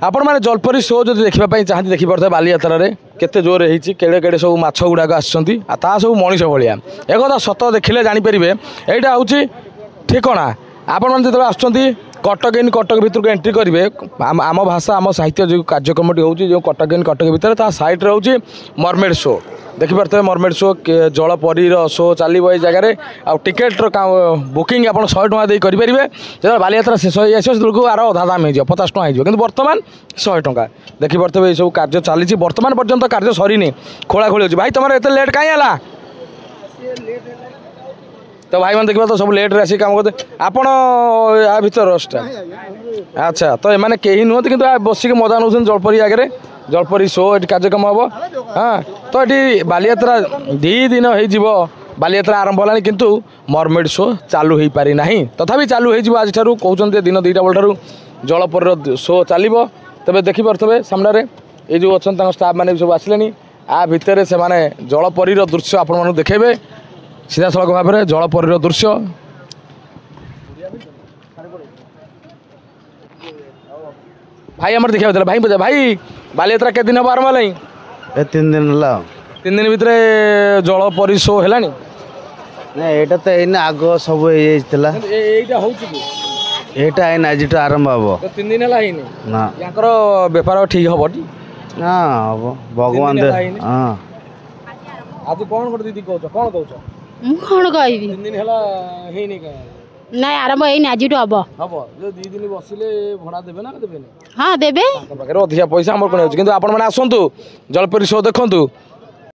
आपण मैंने जलपरी शो जो देखा चाहती देखिपे बालीयात्रा केते जोर होती केड़े केड़े सब माछ गुड़ाक आसा सब मनीष भाया एक कथा सत देखिले जानीपर यहाँ हूँ ठिकना आपण मैंने जो आसुँच कटक इन कटक भितर को एंट्री करेंगे आम भाषा आम साहित्य जो कार्यक्रमटी हो कटक इन कटक भितर ता साइड हूँ मरमेड शो देखिपे मरमेड शो जलपरी शो चलो ये जगह आ टिकेट्र बुकिंग आप 100 टଙ୍କା देई करेंगे जो बालीयात्रा शेष हो आसो आर अधा दाम हो 50 टଙ୍କା हो कि बर्तमान 100 टଙ୍କା देखिपे ये सब कार्य चली बर्तमान पर्यंत कार्य सरीनी खोला खोली भाई तुम एत लेट कहीं है तो भाई मैंने देखा तो सब लेट आसिक कम करते आपण या भर अच्छा तो ये कहीं नुहत कि बसिक मजा नौ जलपरी आगे जलपरी शो ये कार्यक्रम हम हाँ तो ये बालीयात्रा 2 दिन हो बालीयात्रा आरंभ है किंतु मरमेड शो चालू हो पारि ना तथापि चालू हो आज कहते दिन 2टा बेलू जलपरी शो चलो तेज देखिपे सामने ये जो अच्छा स्टाफ मैंने सब आसिले आ भितर से जलपरी दृश्य आपण देखेबे सीधा सड़क भाव में जलपरी दृश्य भाई आम देखा भाई भाई बालीयात्रा के दिन हम आरंभ है 3 दिन है 3 दिन भितर जलपरी शो है यहाँ तो ये आग सब यहाँ आज आरंभ हम 3 दिन है ना बेपार ठीक हम ना हम भगवान हाँ आज कौन कर दीदी कौन कौन कौन कह 3 दिन है ना आरंभ है आज हम हम जो 2 दिन बसिले भड़ा देवे ना देवे हाँ देवे अधिका पैसा आम कौन कि आपण मैंने आसतु जलपरी शो देखु